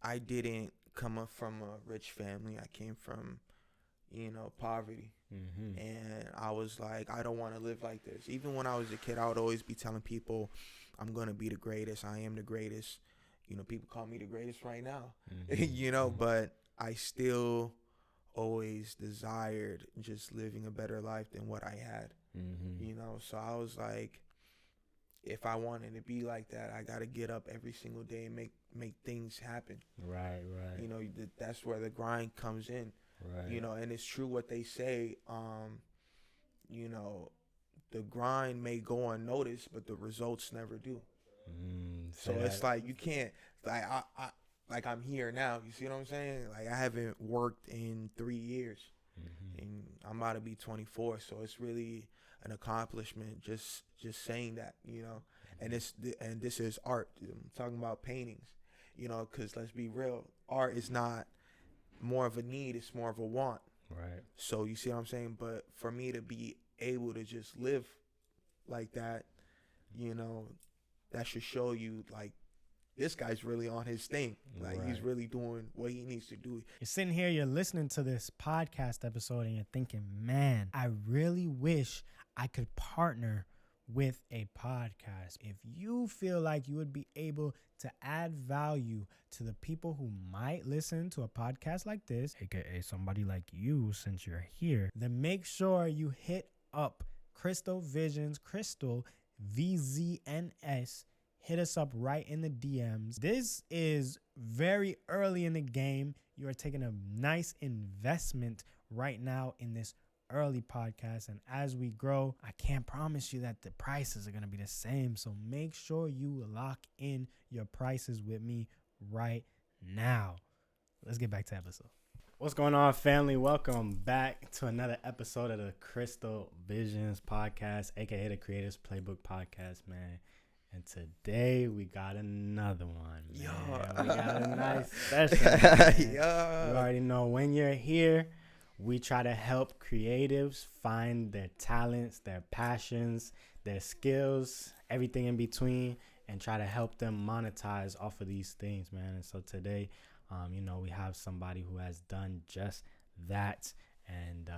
I didn't come up from a rich family. I came from, poverty. And I was like, I don't want to live like this. Even when I was a kid, I would always be telling people, I'm going to be the greatest. I am the greatest. People call me the greatest right now, but I still always desired just living a better life than what I had, So I was like, if I wanted to be like that, I got to get up every single day and make things happen. Right. That's where the grind comes in. Right. And it's true what they say, the grind may go unnoticed, but the results never do. So it's like, you can't, like I'm here now. You see what I'm saying? Like, I haven't worked in 3 years, and I'm about to be 24. So it's really an accomplishment just saying that, And this is art. I'm talking about paintings, because let's be real, art is not more of a need, it's more of a want. Right. So you see what I'm saying? But for me to be able to just live like that, that should show you, like, this guy's really on his thing. Like, right. He's really doing what he needs to do. You're sitting here, you're listening to this podcast episode, and you're thinking, man, I really wish I could partner with a podcast. If you feel like you would be able to add value to the people who might listen to a podcast like this, aka somebody like you, since you're here, then make sure you hit up Crystal Visions, Crystal VZNS. Hit us up right in the DMs. This is very early in the game. You are taking a nice investment right now in this early podcast, and as we grow, I can't promise you that the prices are going to be the same, so make sure you lock in your prices with me right now. Let's get back to the episode. What's going on, family? Welcome back to another episode of the Crystal Visions podcast, aka the Creators Playbook podcast, man. And today we got another one, man. Yo. We got a nice special. You already know, when you're here, we try to help creatives find their talents, their passions, their skills, everything in between, and try to help them monetize off of these things, man. And so today, we have somebody who has done just that. And,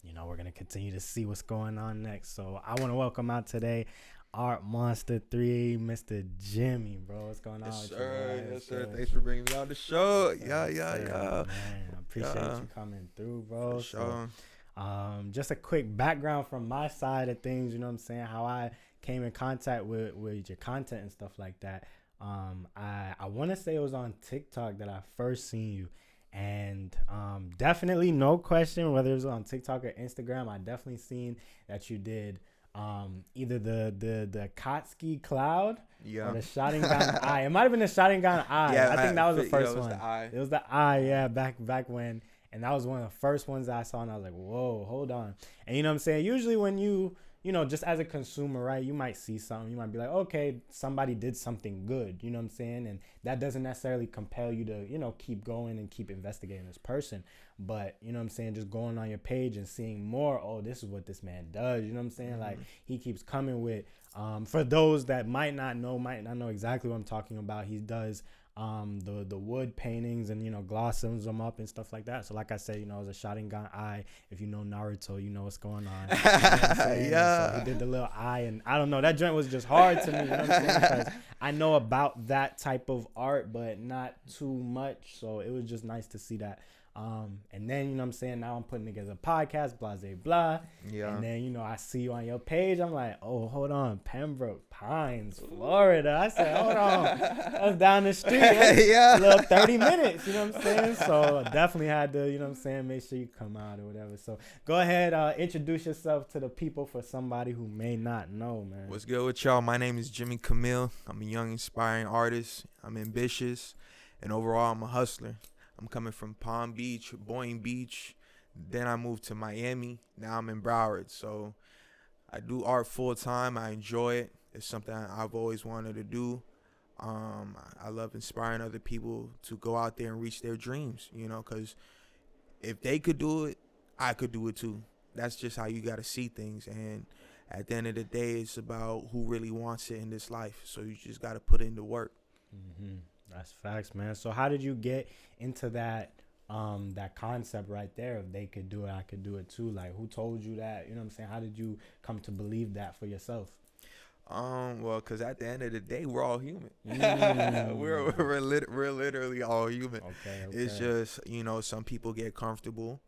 we're going to continue to see what's going on next. So I want to welcome out today ArtMonster 3, Mr. Jimmy, bro. What's going on? Yes, sir. Yes, sir. Thanks for bringing me on the show. Yeah. Man, I appreciate you coming through, bro. For sure. So, just a quick background from my side of things, you know what I'm saying, how I came in contact with your content and stuff like that. I want to say it was on TikTok that I first seen you. And definitely, no question, whether it was on TikTok or Instagram, I definitely seen that you did either the Kotsky Cloud or the Sharingan Eye. It might have been the Sharingan Eye. Yeah, I think that was the first one. It was the eye, yeah, back when. And that was one of the first ones that I saw, and I was like, whoa, hold on. And you know what I'm saying? Usually when you just as a consumer, right, you might see something. You might be like, okay, somebody did something good. You know what I'm saying? And that doesn't necessarily compel you to, keep going and keep investigating this person. But, you know what I'm saying, just going on your page and seeing more, oh, this is what this man does. You know what I'm saying? Mm-hmm. Like, he keeps coming with, for those that might not know exactly what I'm talking about, he does the wood paintings and glosses them up and stuff like that. So like I said, it was a Sharingan eye. If you know Naruto, you know what's going on. Yeah. So he did the little eye, and I don't know, that joint was just hard to me. You know what I'm saying? Because I know about that type of art, but not too much. So it was just nice to see that. And then, you know what I'm saying, now I'm putting together a podcast, blah, blah, blah. Yeah. And then, I see you on your page. I'm like, oh, hold on. Pembroke Pines, Florida. I said, hold on. That's down the street. Yeah. A little 30 minutes, you know what I'm saying? So definitely had to, you know what I'm saying, make sure you come out or whatever. So go ahead, introduce yourself to the people for somebody who may not know, man. What's good with y'all? My name is Jimmy Camille. I'm a young, inspiring artist. I'm ambitious. And overall, I'm a hustler. I'm coming from Palm Beach, Boynton Beach. Then I moved to Miami. Now I'm in Broward. So I do art full time. I enjoy it. It's something I've always wanted to do. I love inspiring other people to go out there and reach their dreams, because if they could do it, I could do it too. That's just how you got to see things. And at the end of the day, it's about who really wants it in this life. So you just got to put in the work. Mm-hmm. That's facts, man. So how did you get into that concept right there? If they could do it, I could do it too. Like, who told you that? You know what I'm saying? How did you come to believe that for yourself? Well, because at the end of the day, we're all human. Mm. We're literally all human. Okay. It's just, some people get comfortable,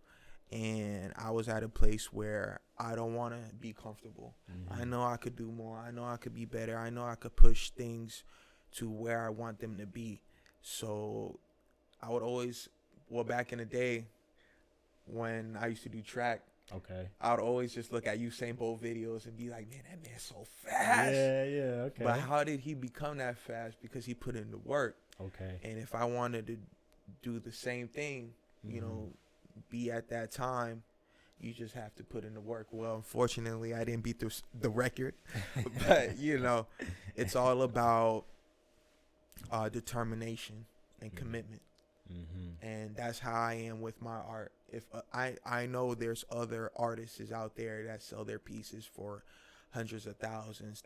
and I was at a place where I don't want to be comfortable. I know I could do more. I know I could be better. I know I could push things to where I want them to be. So I would always, well, back in the day when I used to do track, Okay. I would always just look at Usain Bolt videos and be like, man, that man's so fast. Yeah, okay. But how did he become that fast? Because he put in the work. Okay. And if I wanted to do the same thing, be at that time, you just have to put in the work. Well, unfortunately, I didn't beat the record. But, it's all about determination and commitment. And that's how I am with my art. If I know there's other artists out there that sell their pieces for hundreds of thousands,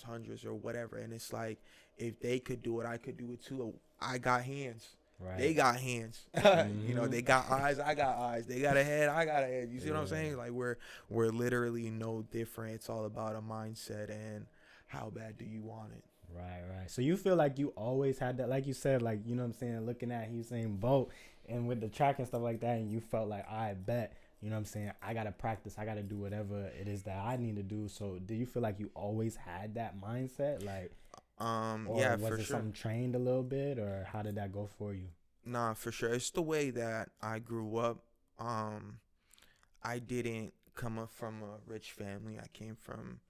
hundreds, or whatever, and it's like, if they could do it, I could do it too. I got hands. Right. They got hands. They got eyes, I got eyes. They got a head, I got a head. You see what I'm saying? Like, we're literally no different. It's all about a mindset and how bad do you want it. Right. So you feel like you always had that, like you said, like, you know what I'm saying, looking at Usain Bolt and with the track and stuff like that, and you felt like, I bet, you know what I'm saying, I got to practice, I got to do whatever it is that I need to do. So do you feel like you always had that mindset? Like, or yeah, was for it sure. something trained a little bit, or how did that go for you? Nah, for sure. It's the way that I grew up. I didn't come up from a rich family. I came from,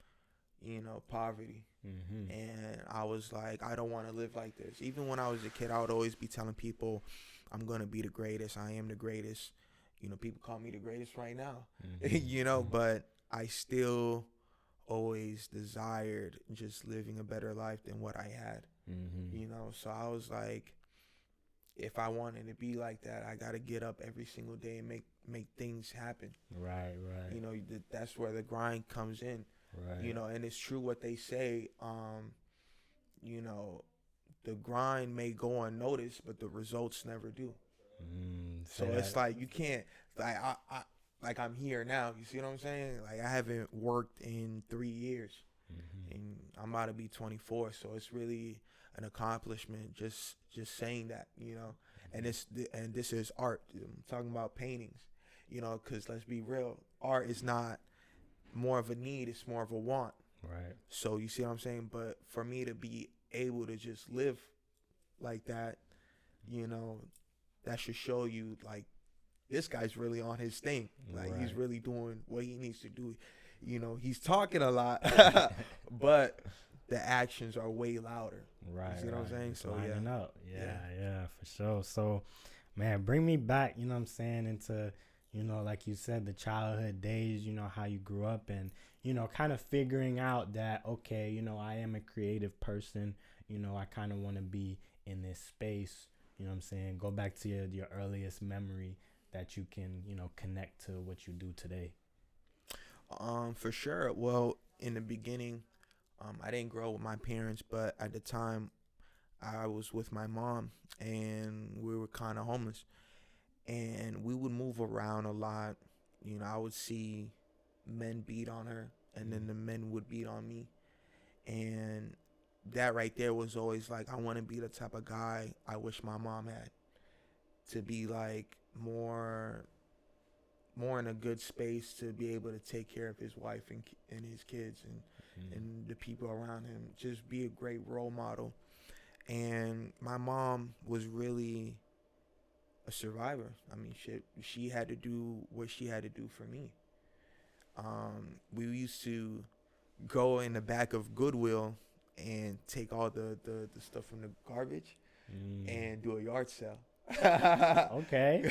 poverty. And I was like, I don't want to live like this. Even when I was a kid, I would always be telling people, I'm going to be the greatest. I am the greatest. People call me the greatest right now, but I still always desired just living a better life than what I had, So I was like, if I wanted to be like that, I got to get up every single day and make things happen. Right. That's where the grind comes in. Right. And it's true what they say, the grind may go unnoticed, but the results never do. So it's like, you can't, like, like, I'm here now. You see what I'm saying? Like, I haven't worked in 3 years, and I'm about to be 24. So it's really an accomplishment just saying that, and this is art. I'm talking about paintings, because let's be real, art is not more of a need, it's more of a want. Right. So you see what I'm saying? But for me to be able to just live like that, that should show you, like, this guy's really on his thing. Like, he's really doing what he needs to do. He's talking a lot, but the actions are way louder. Right. You see what I'm saying? It's So lining up. Yeah, for sure. So, man, bring me back, you know what I'm saying, into, like you said, the childhood days, how you grew up, and, kind of figuring out that, okay, I am a creative person, I kind of want to be in this space, you know what I'm saying? Go back to your earliest memory that you can, connect to what you do today. For sure. Well, in the beginning, I didn't grow up with my parents, but at the time I was with my mom, and we were kind of homeless, and we would move around a lot. I would see men beat on her, and then the men would beat on me, and that right there was always like, I want to be the type of guy I wish my mom had, to be like more in a good space, to be able to take care of his wife and his kids and the people around him, just be a great role model. And my mom was really a survivor. I mean, she had to do what she had to do for me. We used to go in the back of Goodwill and take all the stuff from the garbage and do a yard sale. Okay.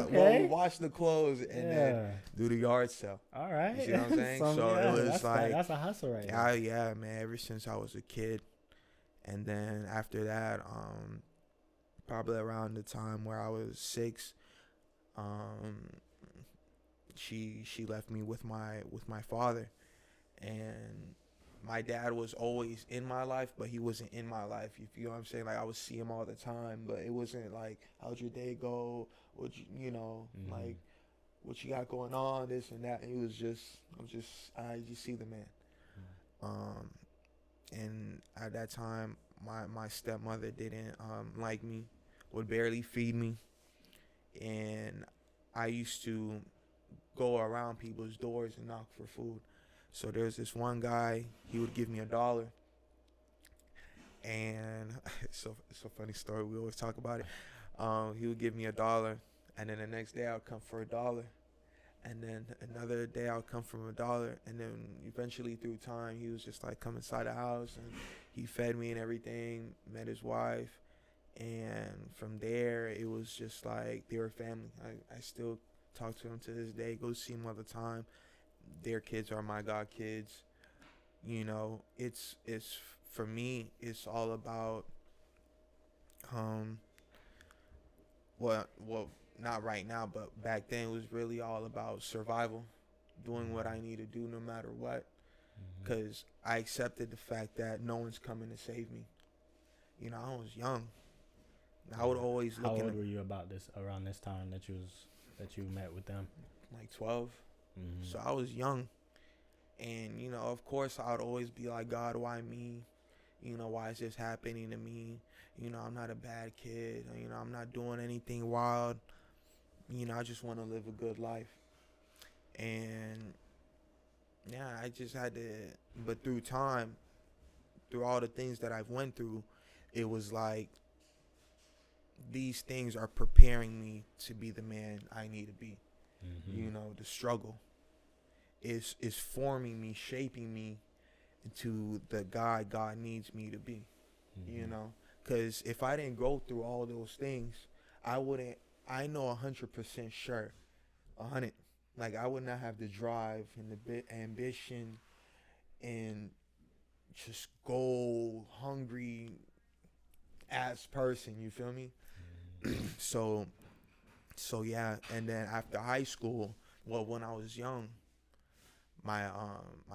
We'll wash the clothes and then do the yard sale. All right. You see what I'm saying? So it was that's a hustle right there. Yeah, man, ever since I was a kid. And then after that, probably around the time where I was 6, she left me with my father, and my dad was always in my life, but he wasn't in my life. You know what I'm saying? Like, I would see him all the time, but it wasn't like, how'd your day go? What you know, like, what you got going on, this and that. It was just, I just see the man. And at that time, my stepmother didn't like me, would barely feed me, and I used to go around people's doors and knock for food. So there's this one guy, he would give me $1, and it's a funny story. We always talk about it. He would give me $1, and then the next day I would come for $1, and then another day I would come from $1, and then eventually through time he was just like, come inside the house, and he fed me and everything. Met his wife, and from there it was just like they were family. I still talk to them to this day. Go see them all the time. Their kids are my god kids. You know, it's for me, it's all about well, not right now, but back then it was really all about survival, doing what I need to do no matter what, because I accepted the fact that no one's coming to save me. You know, I was young. I would always look. How old were you around this time that you met with them? Like 12. So I was young, and you know, of course I would always be like, God, why me? You know, why is this happening to me? You know, I'm not a bad kid. You know, I'm not doing anything wild. You know, I just want to live a good life. And yeah, I just had to, but through time, through all the things that I've went through, it was like, these things are preparing me to be the man I need to be. You know, the struggle is forming me, shaping me into the guy God needs me to be. You know, because if I didn't go through all those things, I know 100% sure, 100, like I would not have the drive and the ambition and just goal hungry ass person, you feel me? So yeah, and then after high school, well, when I was young, my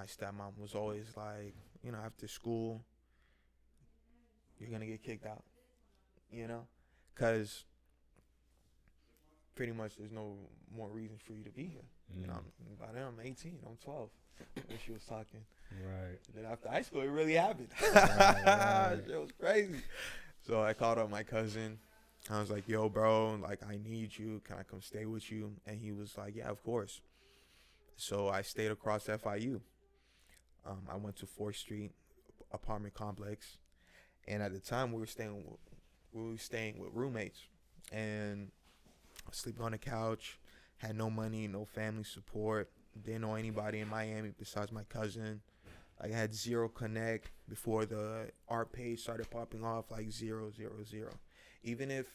stepmom was always like, you know, after school, you're gonna get kicked out, you know, because pretty much there's no more reason for you to be here. You know, by then I'm 18, I'm 12. When she was talking, right? And then after high school, it really happened. Right. It was crazy. So I called up my cousin. I was like, yo, bro, like, I need you. Can I come stay with you? And he was like, yeah, of course. So I stayed across FIU. I went to 4th Street apartment complex. And at the time, we were staying with roommates. And sleeping on the couch, had no money, no family support. Didn't know anybody in Miami besides my cousin. Like, I had zero connect before the art page started popping off, like 000. Even if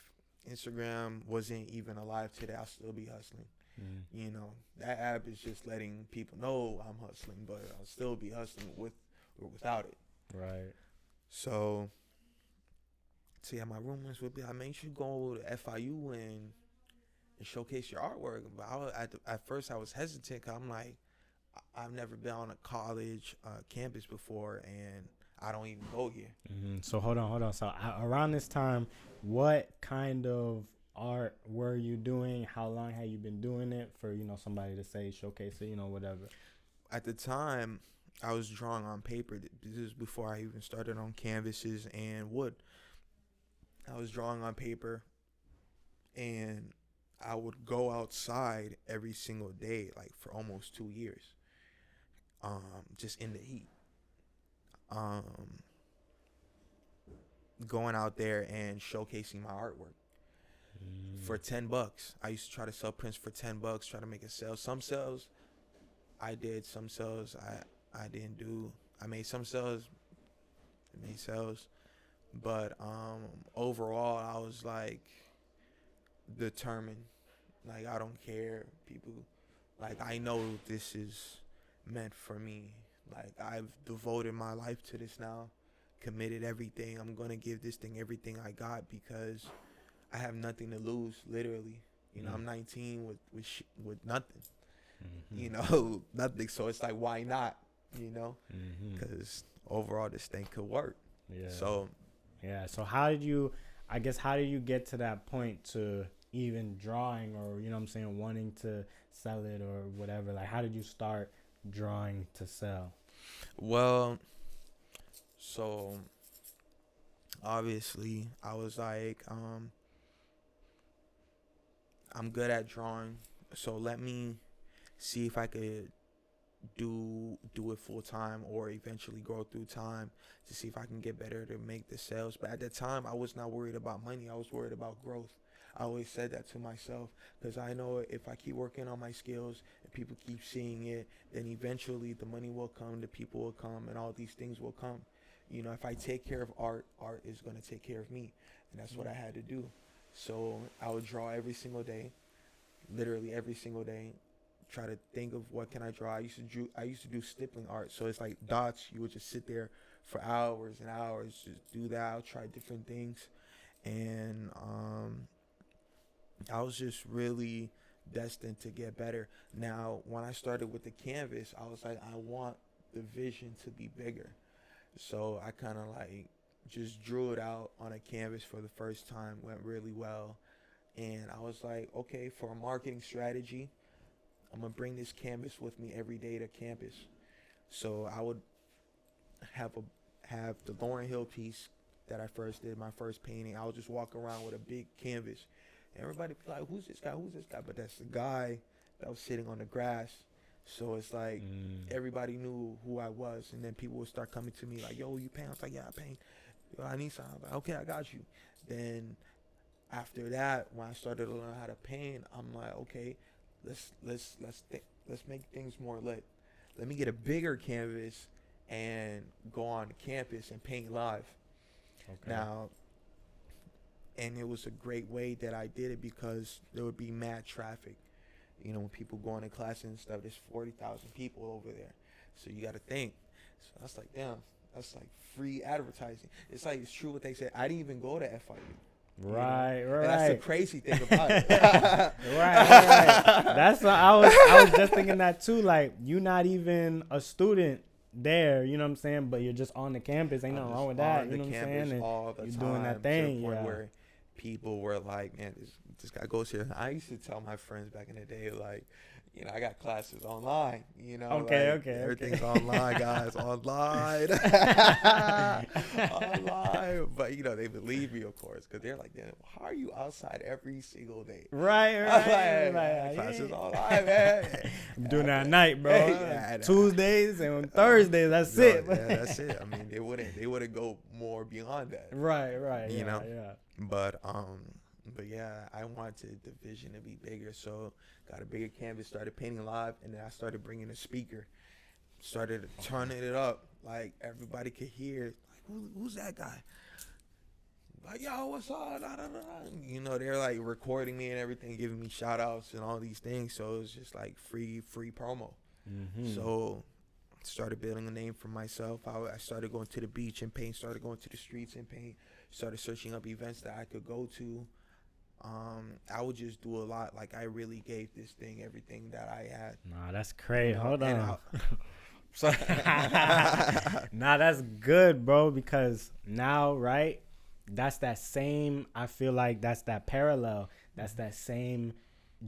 Instagram wasn't even alive today, I'll still be hustling. You know, that app is just letting people know I'm hustling, but I'll still be hustling with or without it. Right. So yeah, my roommates would be like, man, you should go to FIU and showcase your artwork. But at first I was hesitant, 'cause I'm like, I've never been on a college campus before, and I don't even go here. So hold on. So around this time, what kind of art were you doing? How long have you been doing it for, you know, somebody to say showcase it, you know, whatever? At the time, I was drawing on paper. This is before I even started on canvases and wood. I was drawing on paper, and I would go outside every single day, like for almost 2 years, just in the heat. Going out there and showcasing my artwork for $10. I used to try to sell prints for $10, try to make a sale. Some sales I did, some sales I didn't do. I made some sales, but overall I was like determined. Like, I don't care, people. Like, I know this is meant for me. Like, I've devoted my life to this now, committed everything. I'm gonna give this thing everything I got, because I have nothing to lose, literally. You know, I'm 19 with nothing. You know, nothing. So it's like, why not? you know, because overall this thing could work. Yeah. So So how did you get to that point to even drawing, or you know what I'm saying, wanting to sell it or whatever? Like, how did you start drawing to sell? Well, so obviously I was like, I'm good at drawing, so let me see if I could do it full time or eventually grow through time to see if I can get better to make the sales. But at the time, I was not worried about money. I was worried about growth. I always said that to myself, because I know if I keep working on my skills and people keep seeing it, then eventually the money will come, the people will come, and all these things will come. You know, if I take care of art, art is going to take care of me, and that's what I had to do. So I would draw every single day, literally every single day. Try to think of what can I draw. I used to do stippling art, so it's like dots. You would just sit there for hours and hours, just do that. I'll try different things, and I was just really destined to get better. Now, when I started with the canvas, I was like, I want the vision to be bigger. So I kind of like just drew it out on a canvas for the first time, went really well. And I was like, okay, for a marketing strategy, I'm going to bring this canvas with me every day to campus. So I would have the Lauryn Hill piece that I first did, my first painting. I would just walk around with a big canvas. Everybody be like, who's this guy? Who's this guy? But that's the guy that was sitting on the grass. So it's like everybody knew who I was. And then people would start coming to me like, yo, you paint? I was like, yeah, I paint. Yo, I need something. I'm like, okay, I got you. Then after that, when I started to learn how to paint, I'm like, okay, let's make things more lit. Let me get a bigger canvas and go on campus and paint live. Okay. Now, and it was a great way that I did it, because there would be mad traffic. You know, when people go into classes and stuff, there's 40,000 people over there. So you got to think. So that's like, damn, that's like free advertising. It's like, it's true what they said. I didn't even go to FIU. Right. And that's the crazy thing about it. right. That's what I was just thinking that too. Like, you're not even a student there, you know what I'm saying? But you're just on the campus. Ain't nothing wrong with that. You know what I'm saying? And all the you're time, doing that thing. To the point where people were like, man, this guy goes here. I used to tell my friends back in the day, like, you know, I got classes online, you know. Okay. Everything's online, guys. Online. Online. But, you know, they believe me, of course, because they're like, how are you outside every single day? Right. Classes online, man. I'm doing that at night, bro. Tuesdays and Thursdays, that's it. Yeah, that's it. I mean, they wouldn't go more beyond that. Right. You know? Yeah. But yeah, I wanted the vision to be bigger, so got a bigger canvas, started painting live, and then I started bringing a speaker, started turning it up, like everybody could hear, like, who's that guy? Like, yo, what's up? Da, da, da. You know, they're like recording me and everything, giving me shout outs and all these things, so it was just like free promo. So I started building a name for myself. I started going to the beach and paint, started going to the streets and paint, started searching up events that I could go to. I would just do a lot. Like, I really gave this thing everything that I had. Nah, that's crazy. Hold on. Nah, that's good, bro, because now, right, that's that same, I feel like that's that parallel. That's that same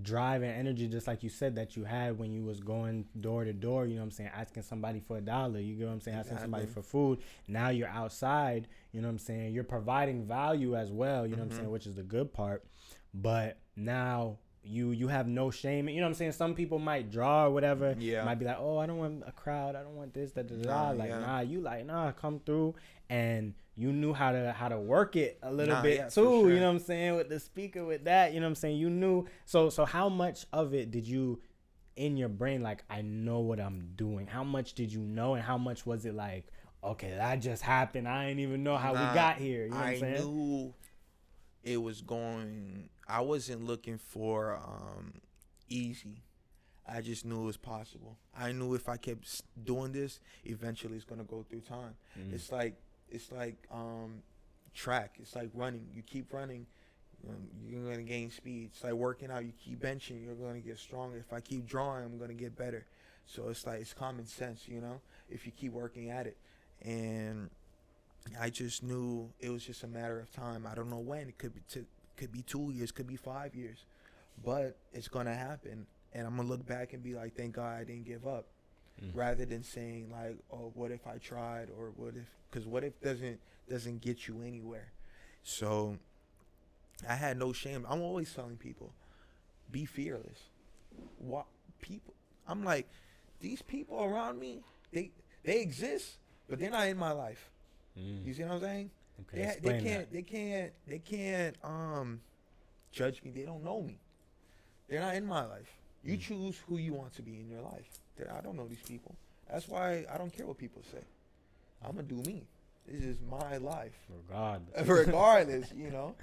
drive and energy, just like you said, that you had when you was going door to door, you know what I'm saying, asking somebody for $1, you get what I'm saying, asking somebody for food. Now you're outside, you know what I'm saying, you're providing value as well, you know what I'm saying, which is the good part. But now you have no shame, you know what I'm saying. Some people might draw or whatever, might be like, oh, I don't want a crowd, I don't want this, come through, and you knew how to work it a little bit too, sure. You know what I'm saying, with the speaker, with that, you know what I'm saying, you knew. So how much of it did you, in your brain, like, I know what I'm doing? How much did you know, and how much was it like, okay, that just happened, I didn't even know how we got here, you know what I'm saying? I knew it was going, I wasn't looking for easy. I just knew it was possible. I knew if I kept doing this, eventually it's gonna go through time. It's like track. It's like running. You keep running, you're gonna gain speed. It's like working out. You keep benching, you're gonna get stronger. If I keep drawing, I'm gonna get better. So it's like, it's common sense, you know, if you keep working at it. And I just knew it was just a matter of time. I don't know when. It could be 2 years, could be 5 years, but it's gonna happen. And I'm gonna look back and be like, thank God I didn't give up, rather than saying like, oh, what if I tried, or what if? Because what if doesn't get you anywhere. So I had no shame. I'm always telling people, be fearless. What people? I'm like, these people around me, they exist, but they're not in my life. You see what I'm saying? Okay, They can't judge me. They don't know me. They're not in my life. You choose who you want to be in your life. I don't know these people. That's why I don't care what people say. I'm gonna do me. This is my life. Regardless, you know,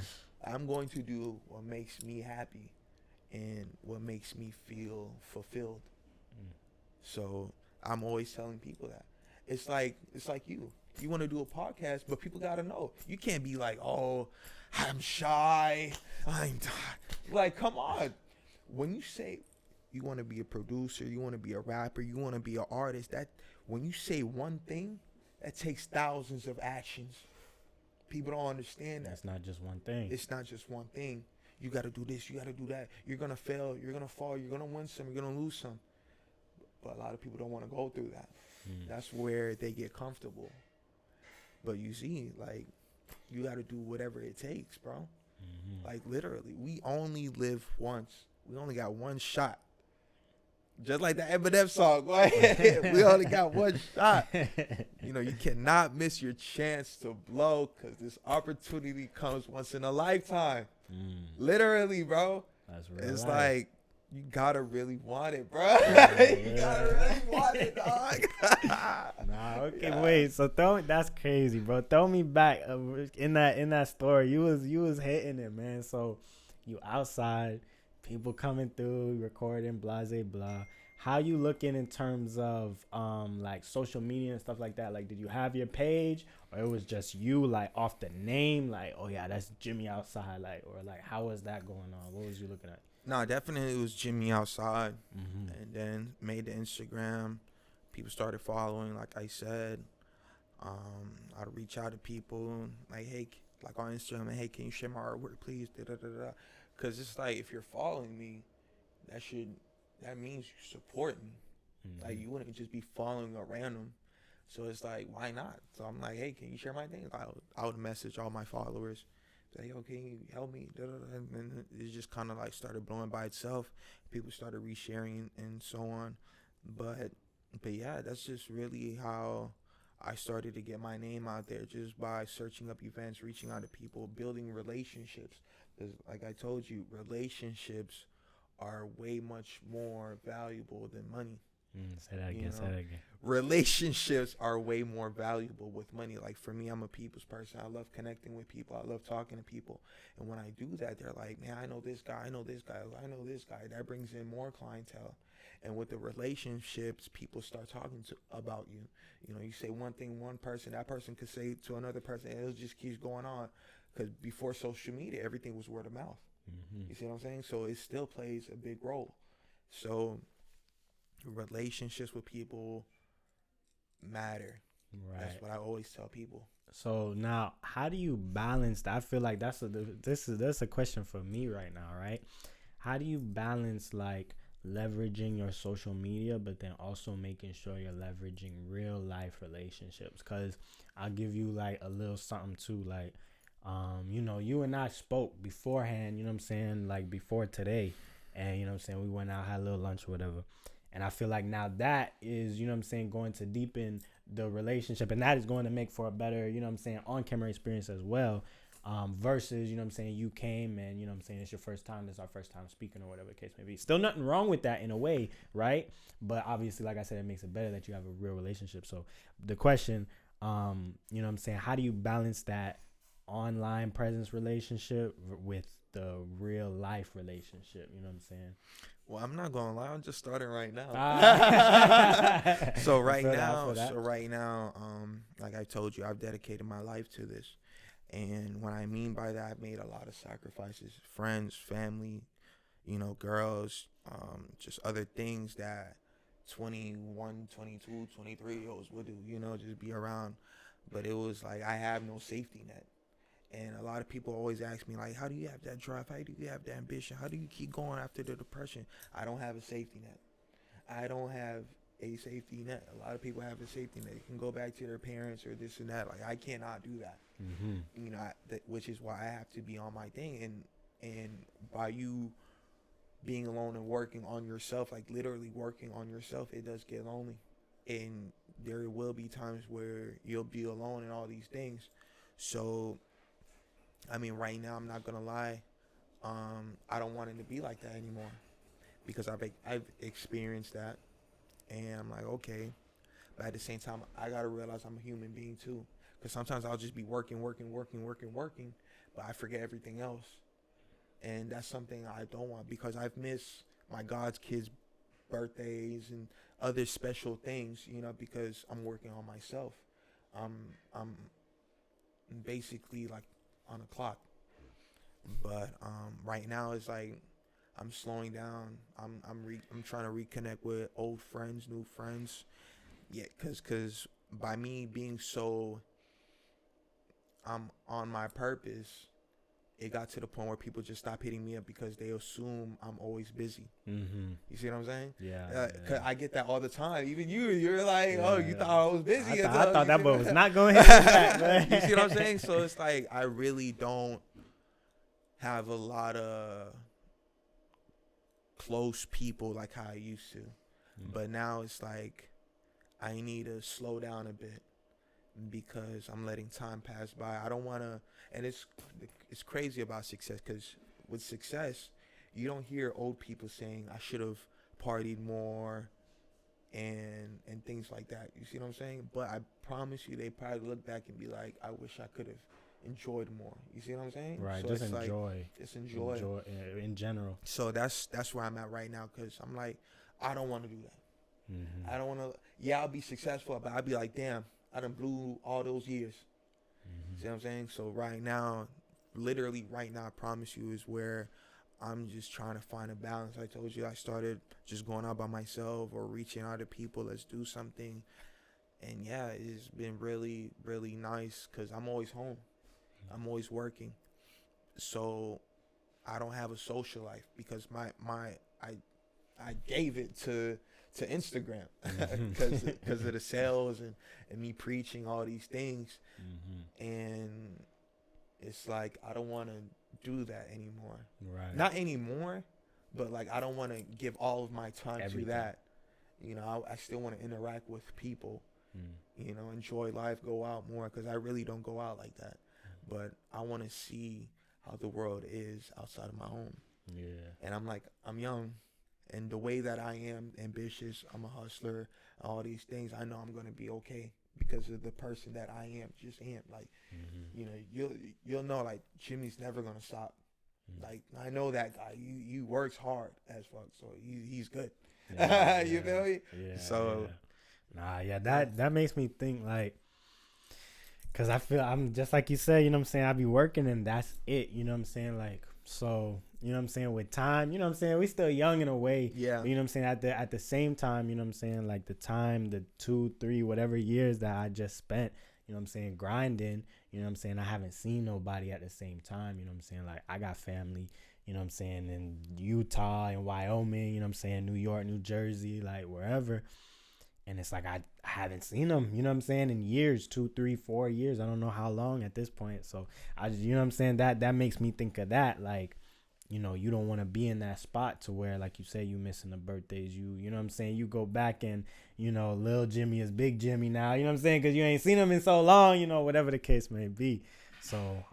I'm going to do what makes me happy and what makes me feel fulfilled. So I'm always telling people that. It's like you. You want to do a podcast, but people got to know. You can't be like, oh, I'm shy. Like, come on. When you say you want to be a producer, you want to be a rapper, you want to be an artist, that when you say one thing, that takes thousands of actions. People don't understand that. That's not just one thing. It's not just one thing. You got to do this, you got to do that. You're going to fail, you're going to fall, you're going to win some, you're going to lose some. But a lot of people don't want to go through that. That's where they get comfortable. But you see, like, you got to do whatever it takes, bro. Like, literally, we only live once. We only got one shot. Just like the Eminem song. We only got one shot. You know, you cannot miss your chance to blow, because this opportunity comes once in a lifetime. Literally, bro. That's real. It's life. like, you gotta really want it, bro. You gotta really want it, dog. Okay, Yeah. wait. So that's crazy, bro. Throw me back in that story. You was hitting it, man. So you outside, people coming through, recording, blah, blah, blah. How you looking in terms of like social media and stuff like that? Like, did you have your page, or it was just you, like, off the name, like, oh yeah, that's Jimmy outside, like, or like, how was that going on? What was you looking at? No, definitely it was Jimmy outside. And then made the Instagram. People started following, like I said. I'd reach out to people, like, hey, like on Instagram, hey, can you share my artwork, please? Because it's like, if you're following me, that means you support me. Like, you wouldn't just be following a random. So it's like, why not? So I'm like, hey, can you share my thing? I would message all my followers. Say, yo, can you help me? And then it just kind of like started blowing by itself. People started resharing and so on. But yeah, that's just really how I started to get my name out there, just by searching up events, reaching out to people, building relationships. Because like I told you, relationships are way much more valuable than money. Say that again. Relationships are way more valuable with money. Like, for me, I'm a people's person. I love connecting with people. I love talking to people. And when I do that, they're like, man, I know this guy. I know this guy. I know this guy. That brings in more clientele. And with the relationships, people start talking about you. You know, you say one thing, one person, that person could say to another person, and it just keeps going on. Because before social media, everything was word of mouth. You see what I'm saying? So it still plays a big role. So relationships with people matter. Right. That's what I always tell people. So now, how do you balance that? I feel like that's a question for me right now, right? How do you balance, like, leveraging your social media, but then also making sure you're leveraging real life relationships? Because I'll give you like a little something too, like, you know, you and I spoke beforehand, you know what I'm saying, like before today, and you know what I'm saying, we went out, had a little lunch or whatever. And I feel like now that is, you know what I'm saying, going to deepen the relationship, and that is going to make for a better, you know what I'm saying, on-camera experience as well, versus, you know what I'm saying, you came and, you know what I'm saying, it's your first time, it's our first time speaking or whatever the case may be. Still nothing wrong with that in a way, right? But obviously, like I said, it makes it better that you have a real relationship. So the question, you know what I'm saying, how do you balance that online presence relationship with the real life relationship? You know what I'm saying? Well, I'm not gonna lie, I'm just starting right now. So right now, like I told you, I've dedicated my life to this. And what I mean by that, I've made a lot of sacrifices, friends, family, you know, girls, just other things that 21, 22, 23-year-olds would do, just be around. But it was like I have no safety net. And a lot of people always ask me, like, how do you have that drive? How do you have that ambition? How do you keep going after the depression? I don't have a safety net. I don't have a safety net. A lot of people have a safety net. You can go back to their parents or this and that. Like, I cannot do that. Which is why I have to be on my thing. And by you being alone and working on yourself, like literally working on yourself, it does get lonely. And there will be times where you'll be alone and all these things. So, I mean, right now, I'm not going to lie. I don't want it to be like that anymore because I've experienced that. And I'm like, okay. But at the same time, I got to realize I'm a human being too. Because sometimes I'll just be working, but I forget everything else. And that's something I don't want because I've missed my God's kids' birthdays and other special things, because I'm working on myself. I'm basically like on a clock. But right now it's like I'm slowing down. I'm trying to reconnect with old friends, new friends. Yeah, cause by me being so I'm on my purpose, it got to the point where people just stop hitting me up because they assume I'm always busy. You see what I'm saying? Yeah. Cause I get that all the time. Even you're like, oh, you thought I was busy. I thought that boy was not going to hit me back, man. You see what I'm saying? So it's like I really don't have a lot of close people like how I used to. But now it's like I need to slow down a bit because I'm letting time pass by. I don't want to, and it's crazy about success because with success, you don't hear old people saying I should have partied more and things like that. You see what I'm saying? But I promise you, they probably look back and be like, I wish I could have enjoyed more. You see what I'm saying? Right. So Just enjoy in general. So that's where I'm at right now because I'm like, I don't want to do that. I don't want to. Yeah, I'll be successful, but I'll be like, damn, I done blew all those years. See what I'm saying? So right now, literally right now, I promise you, is where I'm just trying to find a balance. I told you I started just going out by myself or reaching out to people. Let's do something. And yeah, it's been really, really nice because I'm always home. I'm always working. So I don't have a social life because I gave it to Instagram because of the sales and me preaching all these things. And it's like I don't want to do that anymore. Right. Not anymore, but like I don't want to give all of my time to that. I still want to interact with people. Enjoy life, go out more because I really don't go out like that. But I want to see how the world is outside of my home. Yeah. And I'm young. And the way that I am ambitious, I'm a hustler, all these things, I know I'm going to be okay because of the person that I am, just am. Like, you'll know, like, Jimmy's never going to stop. Like, I know that guy. He works hard as fuck, so he's good. You feel me? Yeah. So. Yeah. That makes me think, like, because I feel I'm just like you said, you know what I'm saying? I be working and that's it, you know what I'm saying? Like, so, you know what I'm saying, with time, you know what I'm saying, we still young in a way. Yeah. But, you know what I'm saying, at the same time, you know what I'm saying, like the time, the 2, 3, whatever years that I just spent, you know what I'm saying, grinding, you know what I'm saying, I haven't seen nobody at the same time, you know what I'm saying, like I got family, you know what I'm saying, in Utah and Wyoming, you know what I'm saying, New York, New Jersey, like wherever. And it's like I haven't seen them, you know what I'm saying, in years, 2, 3, 4 years. I don't know how long at this point. So I just, you know what I'm saying, that makes me think of that. Like, you don't want to be in that spot to where, like you say, you missing the birthdays. You know what I'm saying, you go back and, Lil Jimmy is Big Jimmy now, you know what I'm saying, because you ain't seen him in so long, whatever the case may be. So,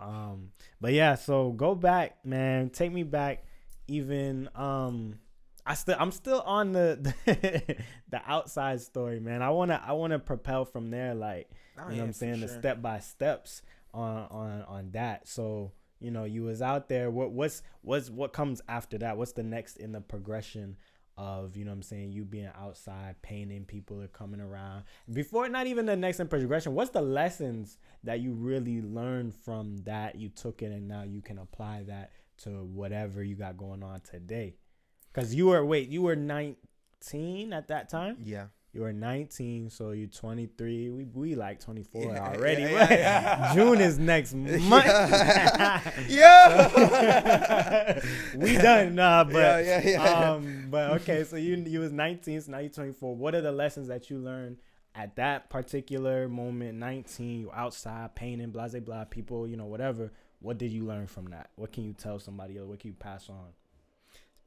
but yeah, so go back, man. Take me back even, I'm still on the the outside story, man. I wanna propel from there, like, you know what I'm saying, the step by steps on that. So, you was out there. What comes after that? What's the next in the progression of, you know what I'm saying, you being outside, painting, people are coming around. Before, not even the next in progression, what's the lessons that you really learned from that, you took it and now you can apply that to whatever you got going on today? Because you were 19 at that time. Yeah. You were 19, so you're 23. We like 24 Yeah, already. yeah. June is next month. Yeah. We done. Nah, but yeah. but okay. So you was 19, so now you're 24. What are the lessons that you learned at that particular moment? 19, you outside painting, blah blah blah. People, whatever. What did you learn from that? What can you tell somebody else? What can you pass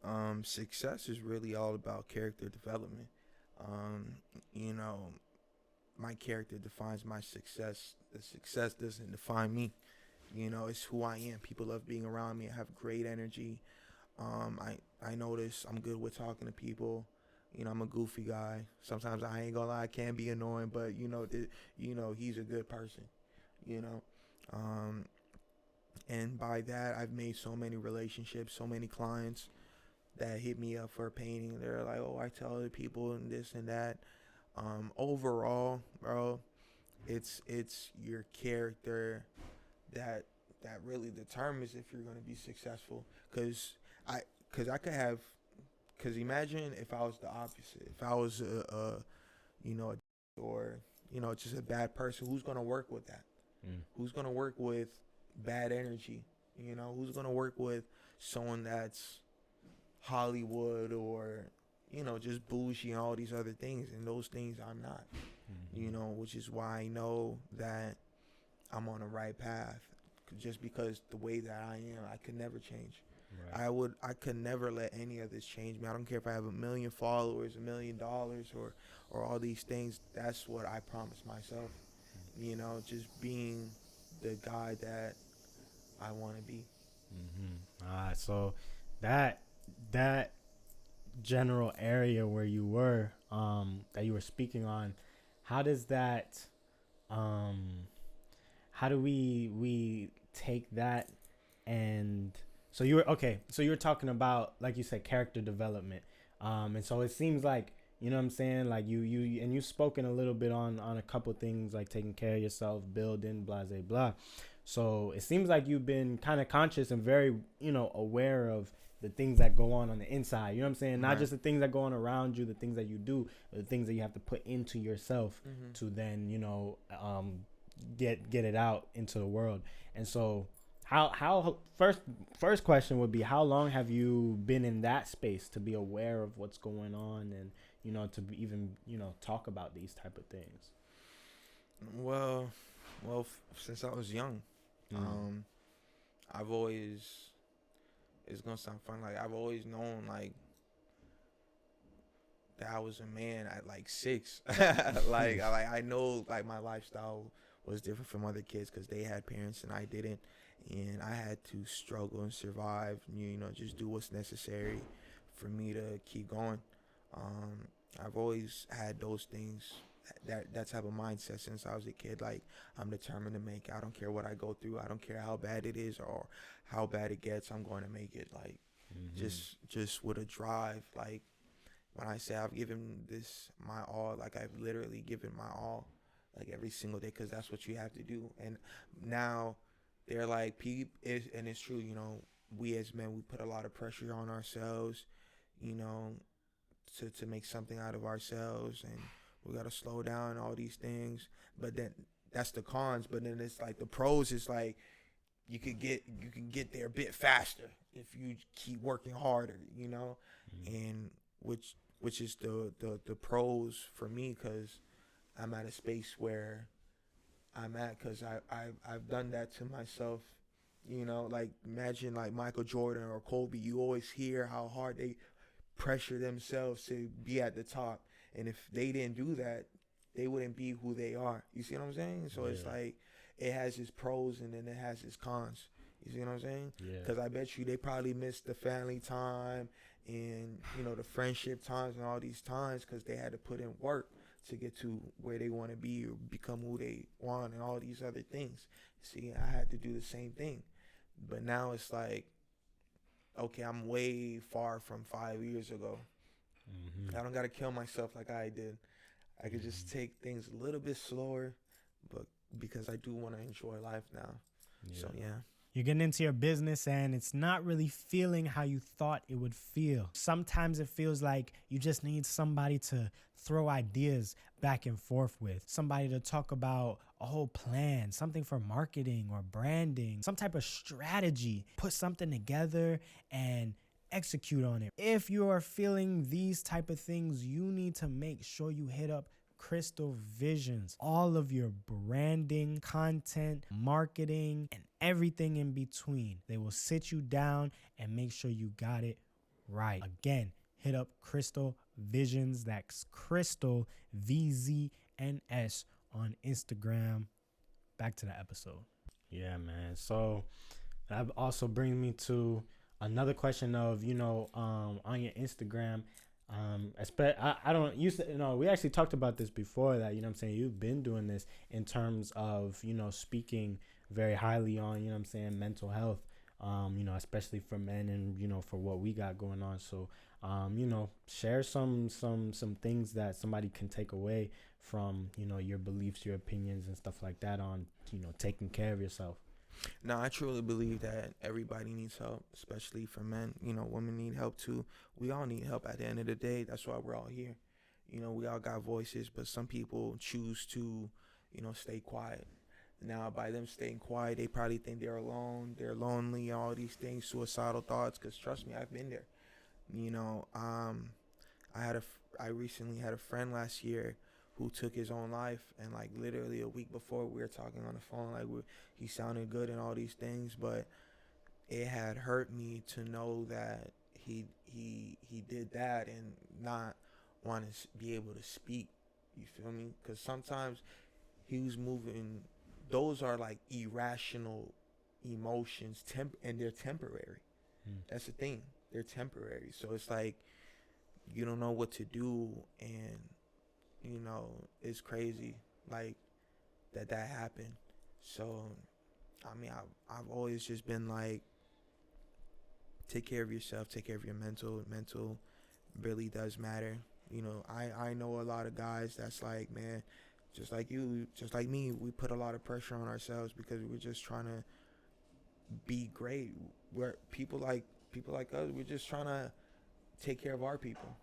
on? Success is really all about character development. My character defines my success. The success doesn't define me. It's who I am. People love being around me. I have great energy. I notice I'm good with talking to people. I'm a goofy guy. Sometimes I ain't gonna lie, I can be annoying, but he's a good person. And by that, I've made so many relationships, so many clients that hit me up for a painting. They're like, oh, I tell other people and this and that. Overall, bro, it's your character that really determines if you're going to be successful. Cause I could have, cause imagine if I was the opposite. If I was or just a bad person, who's going to work with that? Who's going to work with bad energy? Who's going to work with someone that's Hollywood or just bougie and all these other things, and those things I'm not. Which is why I know that I'm on the right path, just because the way that I am, I could never change. Right. I could never let any of this change me. I don't care if I have 1 million followers, $1 million, or all these things. That's what I promised myself. Just being the guy that I want to be. So that general area where you were, that you were speaking on, how does that, how do we take that? And so you were talking about, like you said, character development, and so it seems like, what I'm saying, like you've spoken a little bit on a couple things, like taking care of yourself, building, blah blah blah. So it seems like you've been kind of conscious and very aware of the things that go on the inside, you know what I'm saying? Not right. Just the things that go on around you, the things that you do, but the things that you have to put into yourself to then, get it out into the world. And so how first question would be, how long have you been in that space to be aware of what's going on and, to even, talk about these type of things? Well, since I was young, I've always, it's gonna sound fun, like I've always known like that I was a man at like 6. I know like my lifestyle was different from other kids because they had parents and I didn't, and I had to struggle and survive, just do what's necessary for me to keep going. I've always had those things, that type of mindset since I was a kid. Like, I'm determined to make it. I don't care what I go through. I don't care how bad it is or how bad it gets. I'm going to make it. Like, just with a drive. Like, when I say I've given this my all, like I've literally given my all, like every single day, because that's what you have to do. And now they're like, and it's true, we as men, we put a lot of pressure on ourselves, to make something out of ourselves, and we got to slow down, all these things. But then that's the cons. But then it's like the pros is like you can get there a bit faster if you keep working harder, and which is the pros for me, because I'm at a space where I'm at, because I've done that to myself. Like imagine like Michael Jordan or Kobe. You always hear how hard they pressure themselves to be at the top. And if they didn't do that, they wouldn't be who they are. You see what I'm saying? So it's like, it has its pros and then it has its cons. You see what I'm saying? Because I bet you they probably missed the family time and, the friendship times and all these times, because they had to put in work to get to where they want to be or become who they want and all these other things. See, I had to do the same thing. But now it's like, okay, I'm way far from 5 years ago. I don't got to kill myself like I did. I could just take things a little bit slower, but because I do want to enjoy life now. So, yeah. You're getting into your business and it's not really feeling how you thought it would feel. Sometimes it feels like you just need somebody to throw ideas back and forth with, somebody to talk about a whole plan, something for marketing or branding, some type of strategy, put something together and execute on it. If you are feeling these type of things, you need to make sure you hit up Crystal Visions. All of your branding, content, marketing, and everything in between. They will sit you down and make sure you got it right. Again, hit up Crystal Visions. That's Crystal VZNS on Instagram. Back to the episode. Yeah, man. So that also brings me to another question of, on your Instagram, I don't use to, we actually talked about this before that, you've been doing this in terms of, speaking very highly on, mental health, especially for men and, for what we got going on. So, share some things that somebody can take away from, your beliefs, your opinions and stuff like that on, taking care of yourself. No, I truly believe that everybody needs help, especially for men. Women need help too. We all need help at the end of the day. That's why we're all here. We all got voices, but some people choose to, stay quiet. Now, by them staying quiet, they probably think they're alone, they're lonely, all these things, suicidal thoughts. Because trust me, I've been there. I recently had a friend last year who took his own life, and like literally a week before we were talking on the phone, like he sounded good and all these things, but it had hurt me to know that he did that and not want to be able to speak. You feel me? Because sometimes he was moving. Those are like irrational emotions, and they're temporary. That's the thing. They're temporary. So it's like you don't know what to do, and it's crazy like that happened. So I mean, I've always just been like, take care of yourself, take care of your mental really does matter. I know a lot of guys that's like, man, just like you, just like me, we put a lot of pressure on ourselves because we're just trying to be great. We're people like us, we're just trying to take care of our people.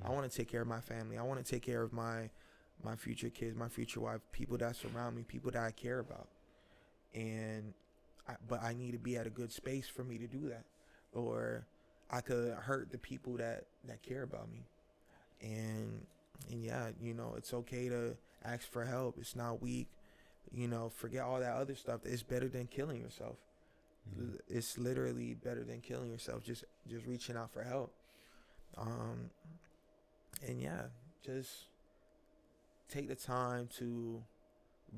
I want to take care of my family. I want to take care of my future kids, my future wife, people that surround me, people that I care about. But I need to be at a good space for me to do that, or I could hurt the people that care about me. And yeah, it's okay to ask for help. It's not weak. Forget all that other stuff. It's better than killing yourself. It's literally better than killing yourself. Just reaching out for help. And yeah, just take the time to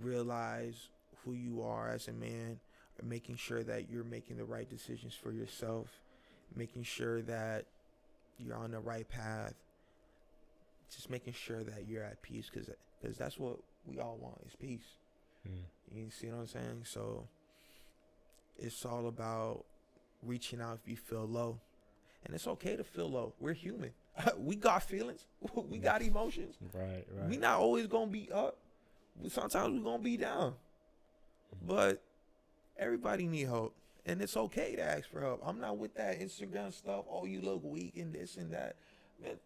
realize who you are as a man, making sure that you're making the right decisions for yourself, making sure that you're on the right path, just making sure that you're at peace, because that's what we all want is peace. You see what I'm saying? So it's all about reaching out if you feel low. And it's okay to feel low. We're human. We got feelings. We got emotions. Right. We not always going to be up. Sometimes we're going to be down. But everybody need help. And it's okay to ask for help. I'm not with that Instagram stuff. Oh, you look weak and this and that. Man,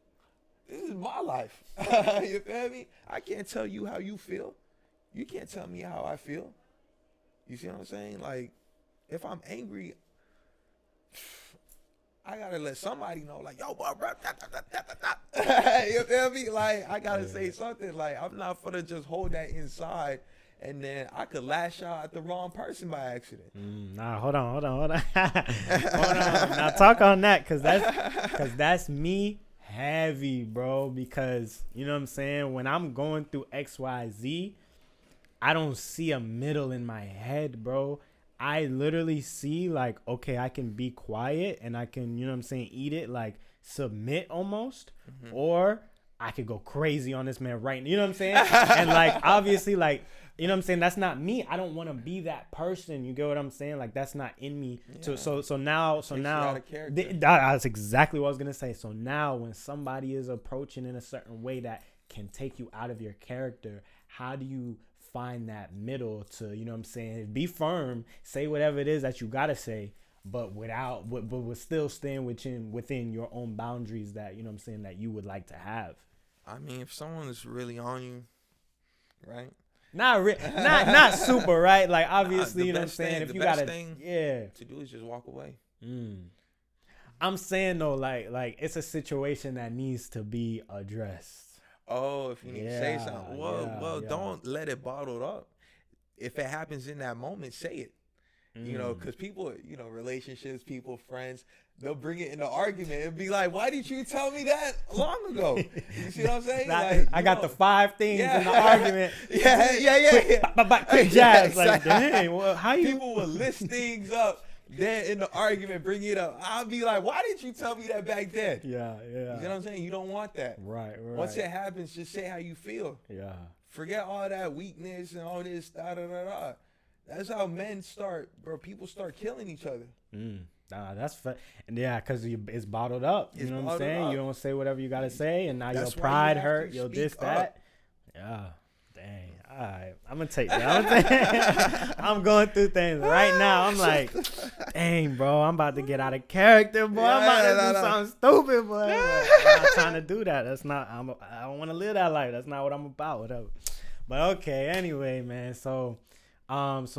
this is my life. You feel me? I can't tell you how you feel. You can't tell me how I feel. You see what I'm saying? Like, if I'm angry, I gotta let somebody know, like, yo, bro, you feel me? Like, I gotta say something. Like, I'm not gonna just hold that inside, and then I could lash out at the wrong person by accident. Nah, hold on. Hold on. Now talk on that, cause that's me heavy, bro. Because you know what I'm saying. When I'm going through XYZ, I don't see a middle in my head, bro. I literally see like, okay, I can be quiet and I can, you know what I'm saying, eat it, like submit almost, or I could go crazy on this man right now, you know what I'm saying? And like, obviously, like, you know what I'm saying? That's not me. I don't want to be that person. You get what I'm saying? Like, that's not in me. Yeah. So now, that's exactly what I was going to say. So now when somebody is approaching in a certain way that can take you out of your character, how do you find that middle to, you know what I'm saying, be firm, say whatever it is that you gotta say, but with still staying within your own boundaries that, you know what I'm saying, that you would like to have. I mean, if someone is really on you, right? Not super, right? Like, obviously, you know what I'm saying? If you gotta, to do is just walk away. I'm saying, though, like it's a situation that needs to be addressed. Oh, if you need to say something. Well, don't let it bottled up. If it happens in that moment, say it. You know, because people, you know, relationships, people, friends, they'll bring it in the argument and be like, why didn't you tell me that long ago? You see what I'm saying? Like, I got the 5 things in the argument. Quick jabs. Exactly. Like, dang, well, how you? People will list things up, then in the argument, bring it up. I'll be like, why didn't you tell me that back then? Yeah. You know what I'm saying? You don't want that. Right. Once it happens, just say how you feel. Yeah. Forget all that weakness and all this, da-da-da-da. That's how men start, bro. People start killing each other. Nah, that's and yeah, because it's bottled up. You know what I'm saying? You don't say whatever you gotta say, and now your pride hurt. Your this, that. Yeah. Dang. All right. I'm gonna take that. I'm going through things right now. I'm like, dang, bro. I'm about to get out of character, boy. I'm about to do something stupid, boy. I'm not trying to do that. That's not. I don't want to live that life. That's not what I'm about. Whatever. But okay. Anyway, man. So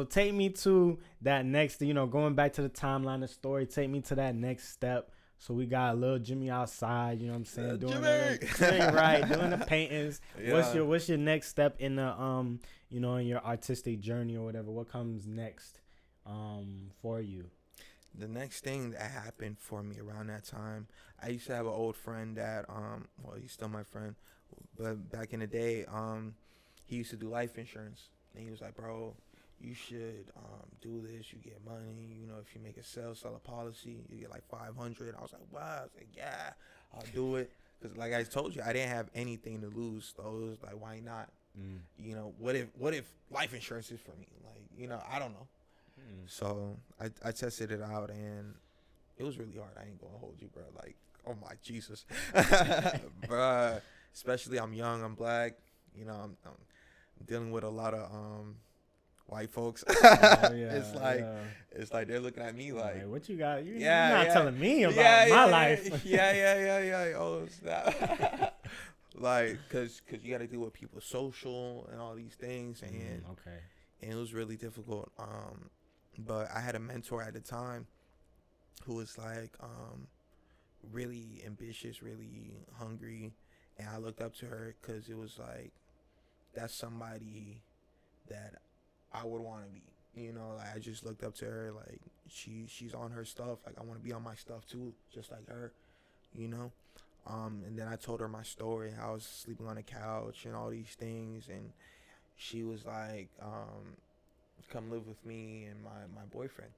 take me to that next, you know, going back to the timeline of the story, take me to that next step. So we got a little Jimmy outside, you know what I'm saying? Doing the paintings. Yeah. What's your next step in the, you know, in your artistic journey or whatever? What comes next, for you? The next thing that happened for me around that time, I used to have an old friend that, well, he's still my friend, but back in the day, he used to do life insurance. And he was like, bro, you should do this. You get money. You know, if you make a sell a policy, you get like $500. I was like, wow. I was like, yeah, I'll do it. Because like I told you, I didn't have anything to lose. So it was like, why not? You know, what if life insurance is for me? Like, you know, I don't know. So I tested it out, and it was really hard. I ain't gonna hold you, bro. Like, oh my Jesus, bro. Especially I'm young, I'm black. You know, I'm dealing with a lot of white folks. It's like they're looking at me like, what you got? You're not telling me about my life. Yeah. Oh, snap. Like, cause you got to deal with people's social and all these things, and and it was really difficult. But I had a mentor at the time who was like really ambitious, really hungry, and I looked up to her because it was like, that's somebody that I would want to be. You know, like, I just looked up to her, like, she's on her stuff, like, I want to be on my stuff too, just like her, you know. And then I told her my story, how I was sleeping on the couch and all these things, and she was like, come live with me and my boyfriend,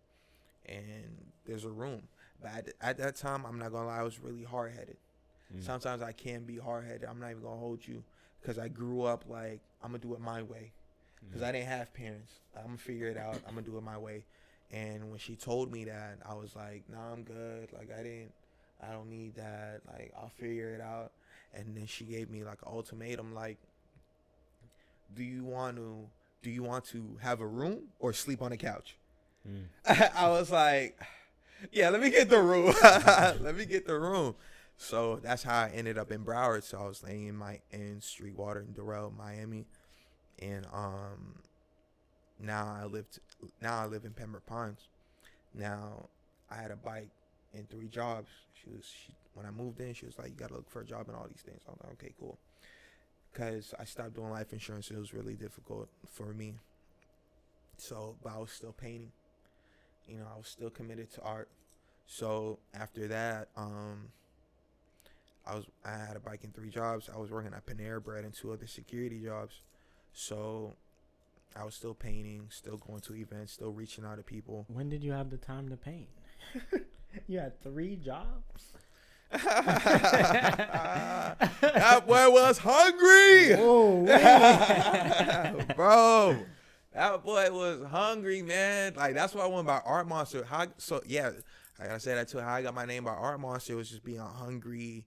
and there's a room. But at that time, I'm not gonna lie, I was really hard-headed. Sometimes I can be hard-headed. I'm not even gonna hold you, because I grew up like, I'm gonna do it my way, because I didn't have parents. I'm gonna figure it out. I'm gonna do it my way. And when she told me that, I was like, nah, I'm good. Like, I don't need that. Like, I'll figure it out. And then she gave me like an ultimatum, like, do you want to have a room or sleep on the couch? I was like, yeah, let me get the room. Let me get the room. So that's how I ended up in Broward. So I was staying in Sweetwater in Durrell, Miami, and now I live in Pembroke Pines. Now I had a bike and 3 jobs. When I moved in, she was like, you gotta look for a job and all these things. I was like, okay, cool. Because I stopped doing life insurance. It was really difficult for me. So, but I was still painting. You know, I was still committed to art. So after that, I had a bike and 3 jobs. I was working at Panera Bread and 2 other security jobs. So I was still painting, still going to events, still reaching out to people. When did you have the time to paint? You had 3 jobs? That boy was hungry. Bro, that boy was hungry, man. Like, that's why I went by ArtMonster. Like I said that too. How I got my name by ArtMonster was just being hungry,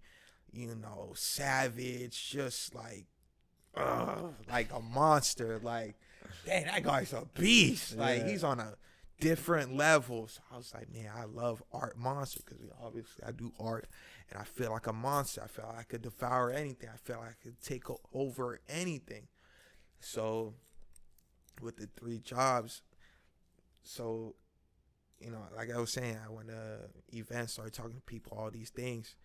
you know, savage, just like a monster. Like, dang, that guy's a beast. Like, Yeah. he's on a different level. So I was like, man, I love ArtMonster because obviously I do art, and I feel like a monster. I feel like I could devour anything. I feel like I could take over anything. So with the 3 jobs, so, you know, like I was saying, I went to events, started talking to people, all these things.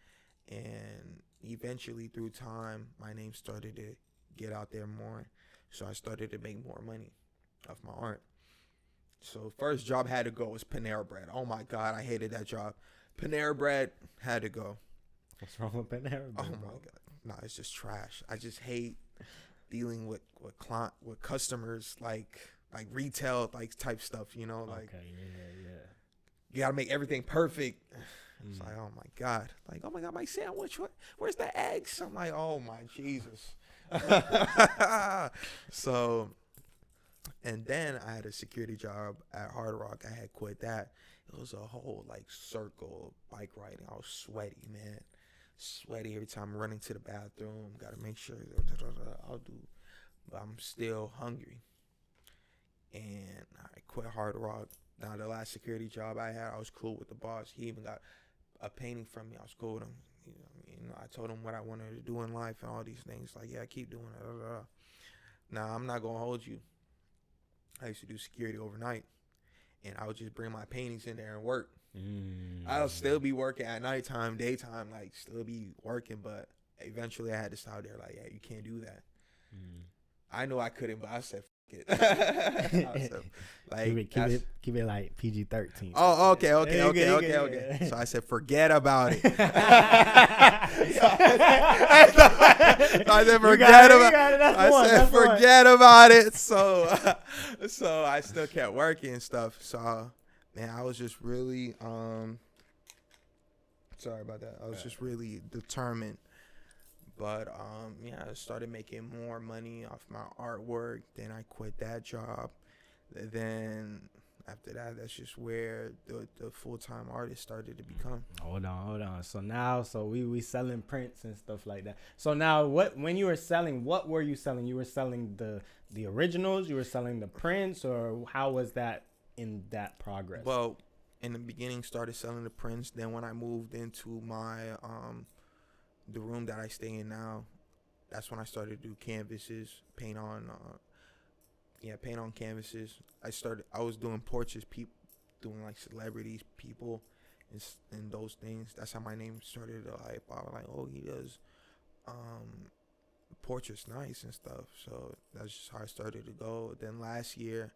And eventually, through time, my name started to get out there more. So I started to make more money off my art. So first job had to go was Panera Bread. Oh my God, I hated that job. Panera Bread had to go. What's wrong with Panera Bread? Oh my God, nah, it's just trash. I just hate dealing with customers like retail like type stuff. You know, like Okay, yeah. you gotta make everything perfect. It's like, oh my God, my sandwich. Where's the eggs? I'm like, oh my Jesus. So, and then I had a security job at Hard Rock. I had quit that. It was a whole like circle of bike riding. I was sweaty, man. Sweaty every time I'm running to the bathroom. Got to make sure I'll do, but I'm still hungry. And I quit Hard Rock. Now the last security job I had, I was cool with the boss. He even got a painting from me. I was cool with him. You know, I told him what I wanted to do in life and all these things. Like, yeah, keep doing it. Now, I'm not going to hold you. I used to do security overnight, and I would just bring my paintings in there and work. I'll still be working at nighttime, daytime, like, still be working, but eventually I had to stop there. Like, yeah, you can't do that. I know I couldn't, but I said, it. Like, keep it like PG-13. Oh, okay. So I said, forget about it. I said, forget about it. So I still kept working and stuff. So, man, I was just really, sorry about that. I was just really determined. But, yeah, I started making more money off my artwork. Then I quit that job. Then after that, that's just where the full-time artist started to become. Hold on. So we selling prints and stuff like that. So now when you were selling, what were you selling? You were selling the originals? You were selling the prints? Or how was that in that progress? Well, in the beginning, started selling the prints. Then when I moved into my, the room that I stay in now, that's when I started to do canvases, paint on canvases. I was doing portraits, doing like celebrities, people, and those things. That's how my name started to hype. I was like, oh, he does portraits nice and stuff. So that's just how I started to go. Then last year,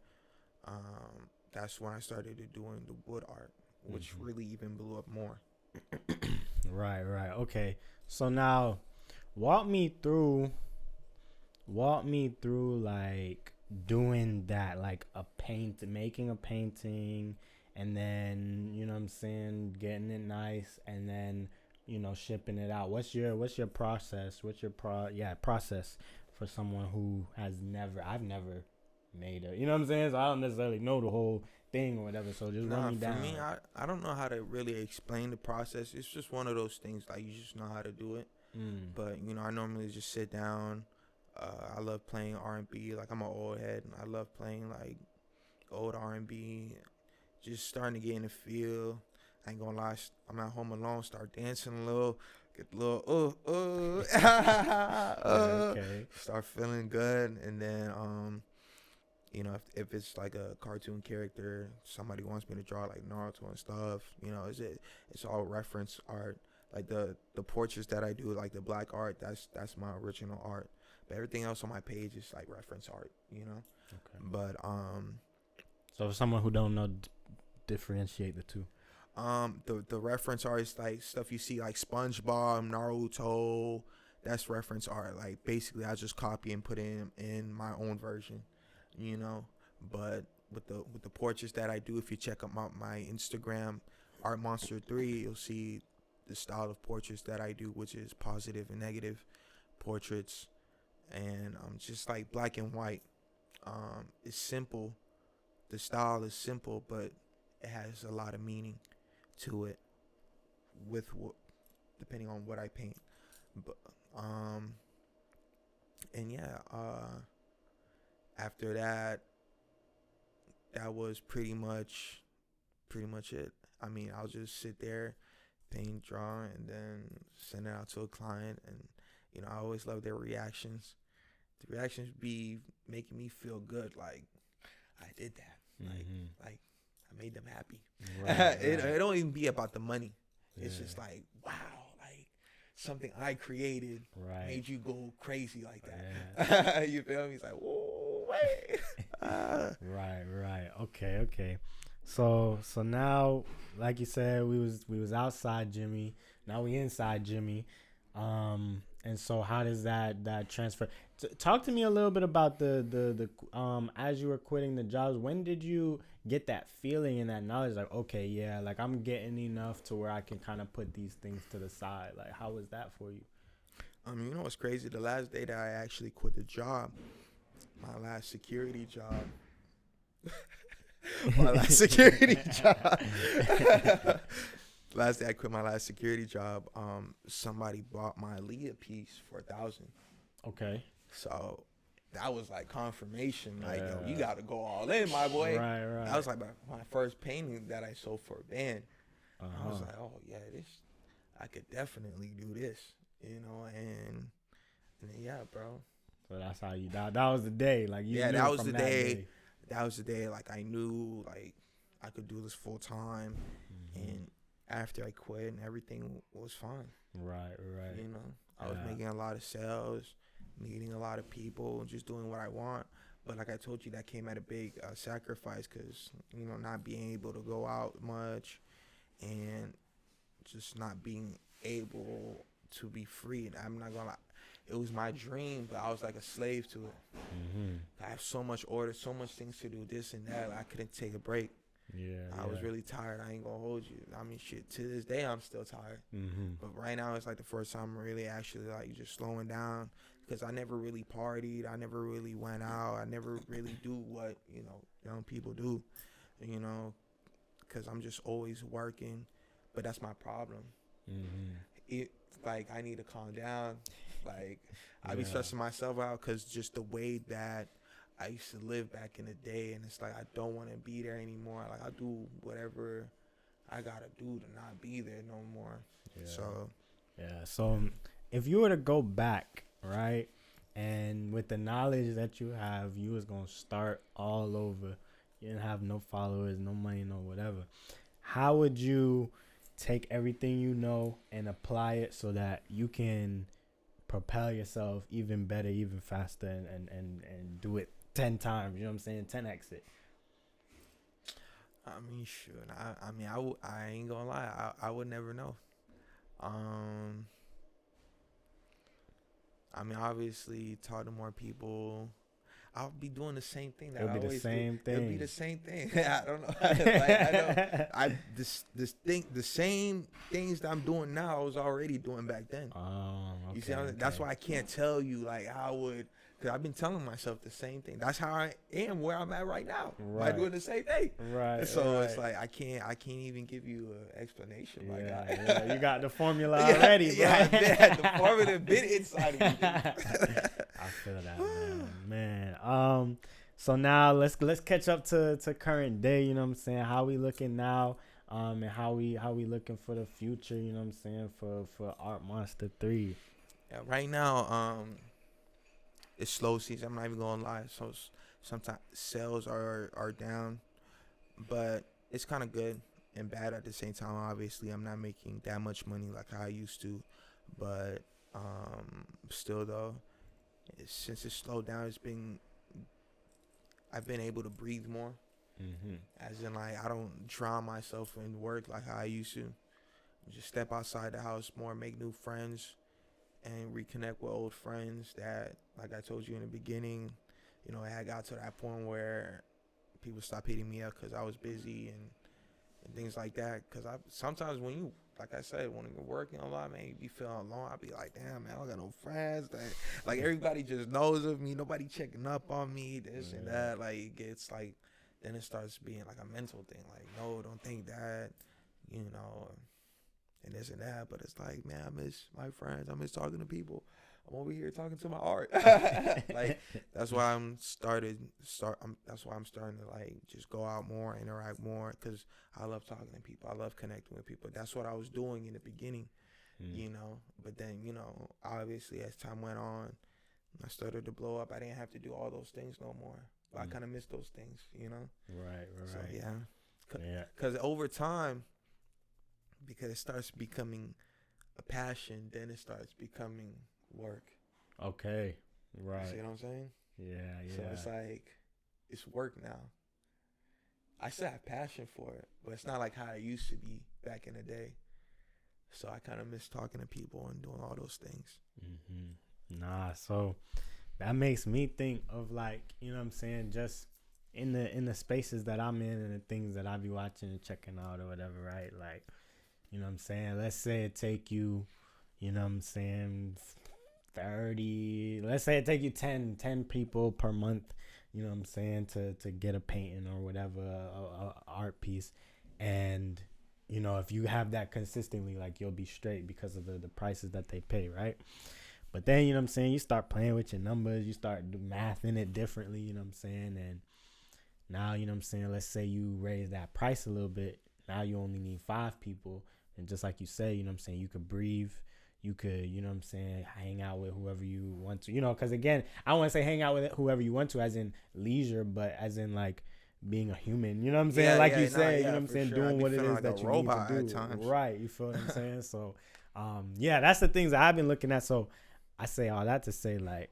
that's when I started to doing the wood art, which really even blew up more. Right. Okay. So now, walk me through like doing that, like making a painting, and then, you know what I'm saying, getting it nice, and then, you know, shipping it out. What's your process? What's your process for someone who I've never made it, you know what I'm saying? So I don't necessarily know the whole thing or whatever. So just run me down. For me, I don't know how to really explain the process. It's just one of those things, like, you just know how to do it. But, you know, I normally just sit down. I love playing R&B. Like, I'm an old head. I love playing like old R&B. Just starting to get in the feel. I ain't gonna lie, I'm at home alone, start dancing a little, get a little Okay. Start feeling good. And then you know, if it's like a cartoon character, somebody wants me to draw like Naruto and stuff, you know, it's all reference art. Like the portraits that I do, like the black art, that's my original art. But everything else on my page is like reference art, you know. Okay. But so for someone who don't know, differentiate the two. The reference art is like stuff you see like SpongeBob, Naruto. That's reference art. Like, basically, I just copy and put in my own version, you know. But with the portraits that I do, if you check out my Instagram, ArtMonster3, you'll see the style of portraits that I do, which is positive and negative portraits, and just like black and white. It's simple. The style is simple, but it has a lot of meaning to it, depending on what I paint. But and yeah, after that, that was pretty much it. I mean, I'll just sit there, paint, draw, and then send it out to a client. And, you know, I always love their reactions. The reactions be making me feel good. Like, I did that. Like I made them happy. Right, it don't even be about the money. It's just like, wow, like something I created made you go crazy like that. You feel me? It's like, whoa, wait. Right. Okay. So now, like you said, we was outside Jimmy. Now we inside Jimmy. And so how does that transfer? Talk to me a little bit about the as you were quitting the jobs. When did you get that feeling and that knowledge? Like, okay, yeah, like I'm getting enough to where I can kind of put these things to the side. Like, how was that for you? You know what's crazy? The last day that I actually quit the job, my last security job. Last day I quit my last security job, somebody bought my Leah piece for $1,000. Okay. So that was like confirmation. Like, yo, you got to go all in, my boy. Right. That was like my first painting that I sold for a band. I was like, oh yeah, I could definitely do this, you know, and yeah, bro. So that's how you that was the day. Like, you knew that was from the that day. That was the day. Like, I knew like I could do this full time, and after I quit, and everything was fine. Right. You know, I was making a lot of sales, meeting a lot of people, just doing what I want. But like I told you, that came at a big sacrifice, because, you know, not being able to go out much and just not being able to be free. And I'm not gonna lie, it was my dream, but I was like a slave to it. I have so much orders, so much things to do, this and that. I couldn't take a break. I was really tired. I ain't gonna hold you. I mean, shit, to this day I'm still tired. But right now it's like the first time I'm really actually like just slowing down, because I never really partied. I never really went out. I never really do what, you know, young people do, you know, because I'm just always working. But that's my problem. It, like, I need to calm down. Like, I be stressing myself out, because just the way that I used to live back in the day, and it's like I don't want to be there anymore. Like, I do whatever I gotta do to not be there no more. So if you were to go back, right, and with the knowledge that you have, you was gonna start all over. You didn't have no followers, no money, no whatever. How would you take everything you know and apply it so that you can propel yourself even better, even faster, and do it 10 times, you know what I'm saying? 10x it. I mean, shoot. I ain't gonna lie. I would never know. I mean, obviously, talk to more people. I'll be doing the same thing that I always do. It'll be the same thing. I don't know. Like, the same things that I'm doing now I was already doing back then. Okay, you see, that's why I can't tell you like how I would, because I've been telling myself the same thing. That's how I am where I'm at right now. I'm doing the same thing. So it's like I can't even give you an explanation. You got the formula already, bro. The formula been inside of me. I feel that, man. So now let's catch up to current day. You know what I'm saying? How we looking now? And how we looking for the future? You know what I'm saying? For ArtMonster 3. Yeah, right now, it's slow season. I'm not even gonna lie. So sometimes sales are down, but it's kind of good and bad at the same time. Obviously, I'm not making that much money like I used to, but still though, since it's slowed down, I've been able to breathe more. As in, like, I don't drown myself in work like how I used to. Just step outside the house more, make new friends, and reconnect with old friends that, like I told you in the beginning, you know, I got to that point where people stopped hitting me up because I was busy and things like that. Because sometimes when you, like I said, when you're working a lot, man, you be feeling alone. I be like, damn, man, I don't got no friends. Like everybody just knows of me. Nobody checking up on me, this and that. Like, it gets like, then it starts being like a mental thing. Like, no, don't think that, you know, and this and that. But it's like, man, I miss my friends. I miss talking to people. I'm over here talking to my art. Like, that's why that's why I'm starting to like just go out more, interact more, because I love talking to people. I love connecting with people. That's what I was doing in the beginning, you know. But then, you know, obviously as time went on, I started to blow up. I didn't have to do all those things no more. But I kind of miss those things, you know. Right. So yeah, because over time, because it starts becoming a passion, then it starts becoming work. Okay. Right. You see what I'm saying? Yeah. So it's like, it's work now. I still have passion for it, but it's not like how it used to be back in the day. So I kind of miss talking to people and doing all those things. Nah, so that makes me think of, like, you know what I'm saying, just in the spaces that I'm in and the things that I be watching and checking out or whatever, right? Like, you know what I'm saying, let's say it take you, you know what I'm saying, 30, let's say it take you 10 people per month, you know what I'm saying, to get a painting or whatever, a art piece. And, you know, if you have that consistently, like, you'll be straight because of the prices that they pay, right? But then, you know what I'm saying, you start playing with your numbers, you start mathing it differently, you know what I'm saying, and now, you know what I'm saying, let's say you raise that price a little bit, now you only need 5 people, and just like you say, you know what I'm saying, you could breathe, you could, you know what I'm saying, hang out with whoever you want to, you know, because again, I don't want to say hang out with whoever you want to as in leisure, but as in like being a human, you know what I'm saying, you know what I'm saying, doing what it is that you need to do, right, you feel what I'm saying, so, yeah, that's the things that I've been looking at, so I say all that to say, like,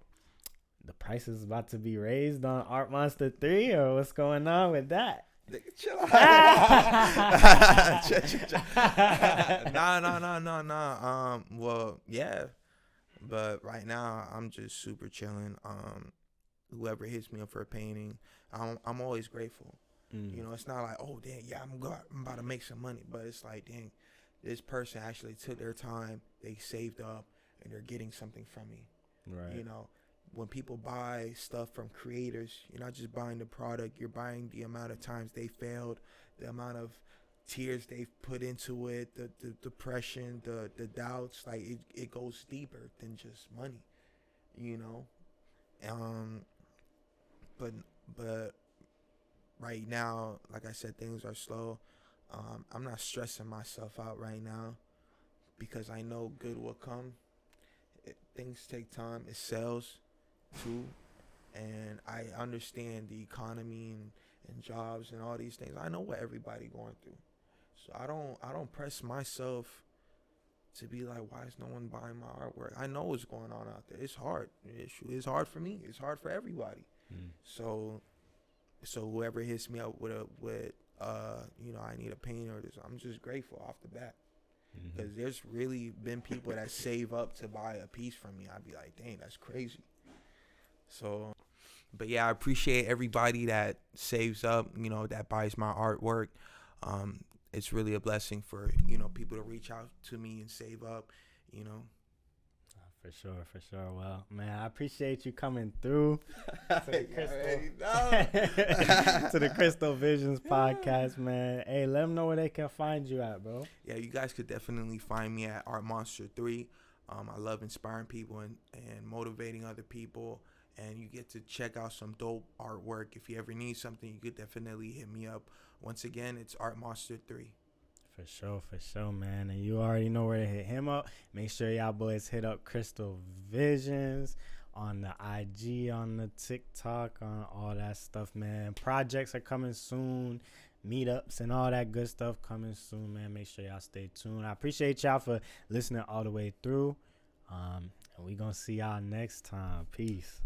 the price is about to be raised on ArtMonster 3, or what's going on with that? Chill out. Nah. Well, yeah, but right now I'm just super chilling. Whoever hits me up for a painting, I'm always grateful. You know, it's not like, oh damn, yeah, I'm about to make some money, but it's like, dang, this person actually took their time, they saved up, and they're getting something from me. Right. You know, when people buy stuff from creators, you're not just buying the product, you're buying the amount of times they failed, the amount of tears they've put into it, the depression, the doubts. Like, it goes deeper than just money, you know. But right now, like I said, things are slow. I'm not stressing myself out right now because I know good will come. Things take time. It sells too, and I understand the economy and jobs and all these things. I know what everybody going through, so I don't press myself to be like, why is no one buying my artwork? I know what's going on out there. It's hard. It's hard for me. It's hard for everybody. So whoever hits me up with you know, I need a painting or this, I'm just grateful off the bat. Because there's really been people that save up to buy a piece from me. I'd be like, dang, that's crazy. So, but yeah, I appreciate everybody that saves up, you know, that buys my artwork. It's really a blessing for, you know, people to reach out to me and save up, you know. For sure. Well, man, I appreciate you coming through to the Crystal Visions podcast, man. Hey, let them know where they can find you at, bro. Yeah, you guys could definitely find me at ArtMonster 3. I love inspiring people and motivating other people. And you get to check out some dope artwork. If you ever need something, you could definitely hit me up. Once again, it's ArtMonster 3. For sure, man. And you already know where to hit him up. Make sure y'all boys hit up Crystal Visions on the IG, on the TikTok, on all that stuff, man. Projects are coming soon. Meetups and all that good stuff coming soon, man. Make sure y'all stay tuned. I appreciate y'all for listening all the way through. And we gonna see y'all next time. Peace.